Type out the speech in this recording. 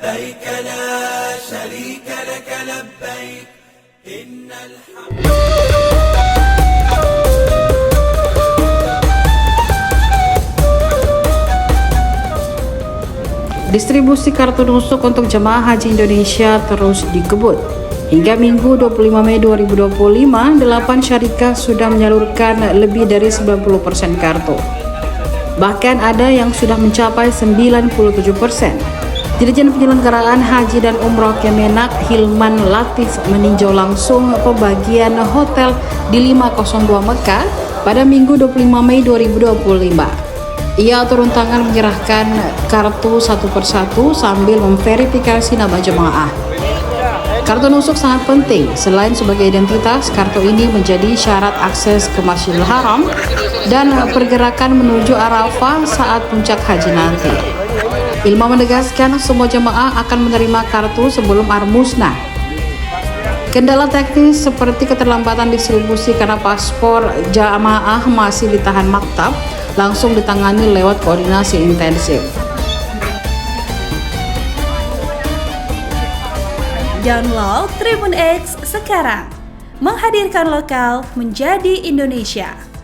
لبيك لا شريك لك لبيك إن الحمد. Distribusi kartu nusuk untuk jemaah haji Indonesia terus dikebut. Hingga Minggu 25 Mei 2025, 8 syarikat sudah menyalurkan lebih dari 90% kartu. Bahkan ada yang sudah mencapai 97%. Dirjen Penyelenggaraan Haji dan Umroh Kemenak Hilman Latif meninjau langsung pembagian hotel di 502 Mekah pada Minggu 25 Mei 2025. Ia turun tangan menyerahkan kartu satu persatu sambil memverifikasi nama jemaah. Kartu nusuk sangat penting. Selain sebagai identitas, kartu ini menjadi syarat akses ke Masjidil Haram dan pergerakan menuju Arafah saat puncak haji nanti. Ilma menegaskan semua jemaah akan menerima kartu sebelum musnah. Kendala teknis seperti keterlambatan distribusi karena paspor jamaah masih ditahan maktab langsung ditangani lewat koordinasi intensif. Download Tribun X sekarang, menghadirkan lokal menjadi Indonesia.